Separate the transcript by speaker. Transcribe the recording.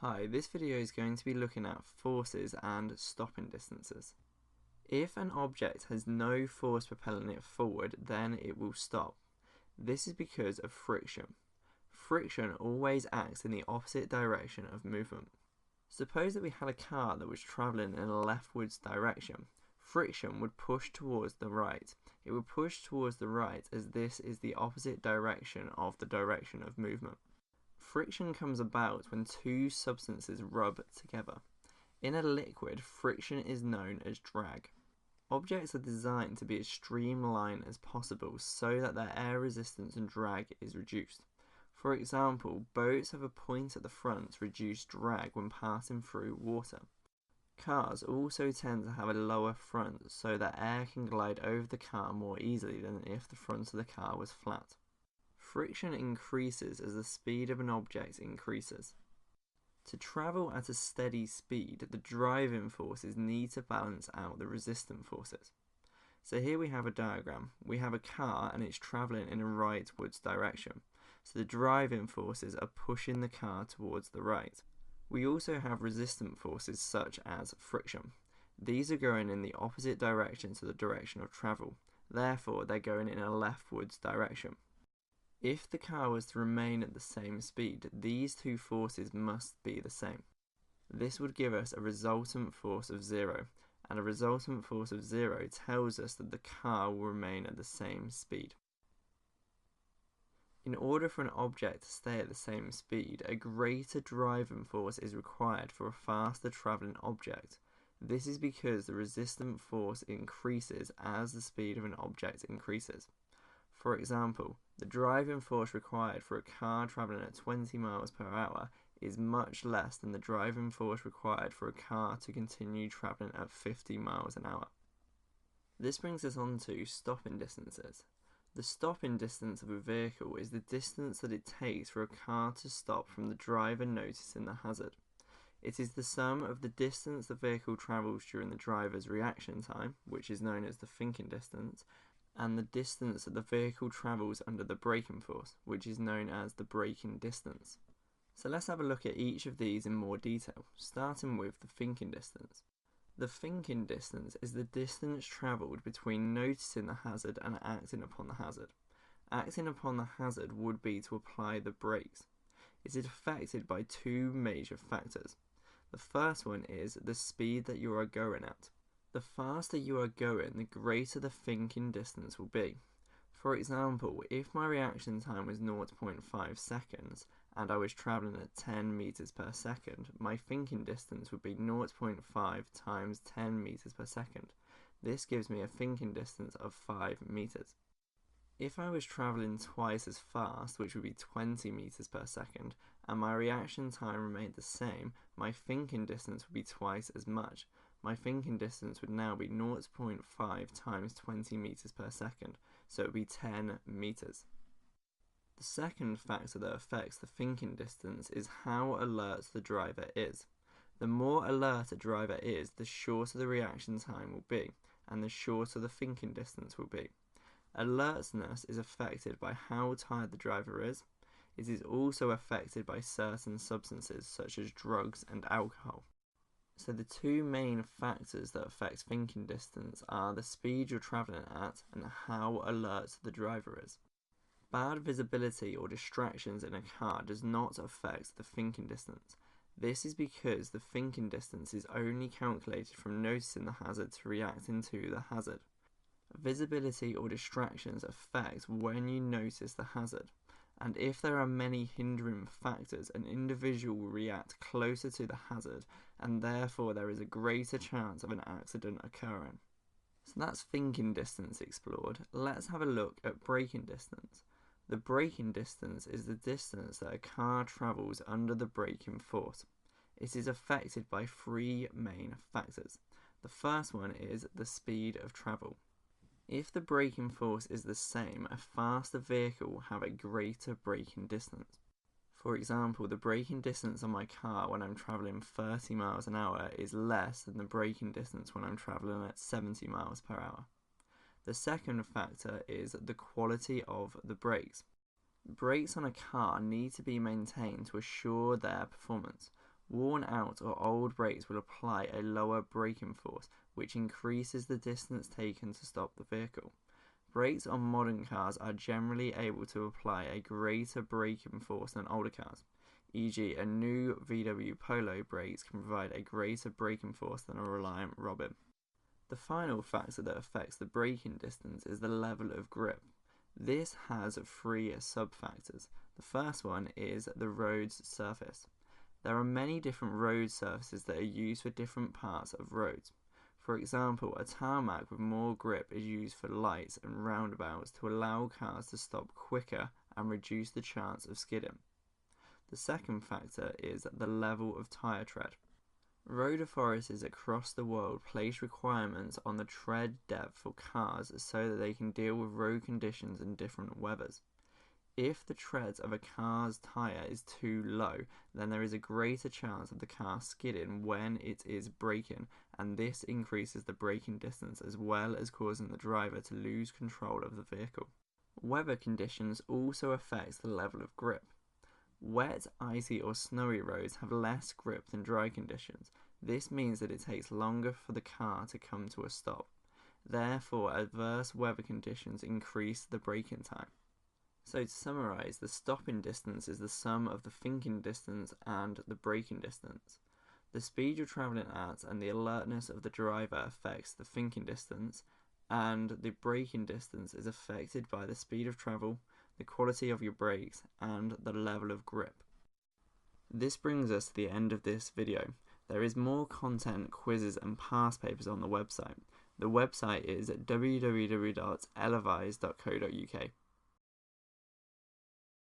Speaker 1: Hi, this video is going to be looking at forces and stopping distances. If an object has no force propelling it forward, then it will stop. This is because of friction. Friction always acts in the opposite direction of movement. Suppose that we had a car that was travelling in a leftwards direction. Friction would push towards the right. It would push towards the right as this is the opposite direction of the direction of movement. Friction comes about when two substances rub together. In a liquid, friction is known as drag. Objects are designed to be as streamlined as possible so that their air resistance and drag is reduced. For example, boats have a point at the front to reduce drag when passing through water. Cars also tend to have a lower front so that air can glide over the car more easily than if the front of the car was flat. Friction increases as the speed of an object increases. To travel at a steady speed, the driving forces need to balance out the resistant forces. So here we have a diagram. We have a car and it's travelling in a rightwards direction. So the driving forces are pushing the car towards the right. We also have resistant forces such as friction. These are going in the opposite direction to the direction of travel. Therefore, they're going in a leftwards direction. If the car was to remain at the same speed, these two forces must be the same. This would give us a resultant force of 0, and a resultant force of 0 tells us that the car will remain at the same speed. In order for an object to stay at the same speed, a greater driving force is required for a faster travelling object. This is because the resistant force increases as the speed of an object increases. For example, the driving force required for a car travelling at 20 miles per hour is much less than the driving force required for a car to continue travelling at 50 miles an hour. This brings us on to stopping distances. The stopping distance of a vehicle is the distance that it takes for a car to stop from the driver noticing the hazard. It is the sum of the distance the vehicle travels during the driver's reaction time, which is known as the thinking distance, and the distance that the vehicle travels under the braking force, which is known as the braking distance. So let's have a look at each of these in more detail, starting with the thinking distance. The thinking distance is the distance travelled between noticing the hazard and acting upon the hazard. Acting upon the hazard would be to apply the brakes. It is affected by two major factors. The first one is the speed that you are going at. The faster you are going, the greater the thinking distance will be. For example, if my reaction time was 0.5 seconds and I was travelling at 10 meters per second, my thinking distance would be 0.5 times 10 meters per second. This gives me a thinking distance of 5 meters. If I was travelling twice as fast, which would be 20 meters per second, and my reaction time remained the same, my thinking distance would be twice as much. My thinking distance would now be 0.5 times 20 meters per second, so it would be 10 meters. The second factor that affects the thinking distance is how alert the driver is. The more alert a driver is, the shorter the reaction time will be, and the shorter the thinking distance will be. Alertness is affected by how tired the driver is. It is also affected by certain substances such as drugs and alcohol. So the two main factors that affect thinking distance are the speed you're travelling at and how alert the driver is. Bad visibility or distractions in a car does not affect the thinking distance. This is because the thinking distance is only calculated from noticing the hazard to reacting to the hazard. Visibility or distractions affect when you notice the hazard, and if there are many hindering factors, an individual will react closer to the hazard, and therefore there is a greater chance of an accident occurring. So that's thinking distance explored. Let's have a look at braking distance. The braking distance is the distance that a car travels under the braking force. It is affected by three main factors. The first one is the speed of travel. If the braking force is the same, a faster vehicle will have a greater braking distance. For example, the braking distance on my car when I'm travelling 30 miles an hour is less than the braking distance when I'm travelling at 70 miles per hour. The second factor is the quality of the brakes. Brakes on a car need to be maintained to assure their performance. Worn out or old brakes will apply a lower braking force, which increases the distance taken to stop the vehicle. Brakes on modern cars are generally able to apply a greater braking force than older cars, e.g. a new VW Polo brakes can provide a greater braking force than a Reliant Robin. The final factor that affects the braking distance is the level of grip. This has three sub-factors. The first one is the road's surface. There are many different road surfaces that are used for different parts of roads. For example, a tarmac with more grip is used for lights and roundabouts to allow cars to stop quicker and reduce the chance of skidding. The second factor is the level of tyre tread. Road authorities across the world place requirements on the tread depth for cars so that they can deal with road conditions and different weathers. If the treads of a car's tyre is too low, then there is a greater chance of the car skidding when it is braking, and this increases the braking distance as well as causing the driver to lose control of the vehicle. Weather conditions also affect the level of grip. Wet, icy or snowy roads have less grip than dry conditions. This means that it takes longer for the car to come to a stop. Therefore, adverse weather conditions increase the braking time. So to summarise, the stopping distance is the sum of the thinking distance and the braking distance. The speed you're travelling at and the alertness of the driver affects the thinking distance, and the braking distance is affected by the speed of travel, the quality of your brakes, and the level of grip. This brings us to the end of this video. There is more content, quizzes and past papers on the website. The website is www.elevise.co.uk.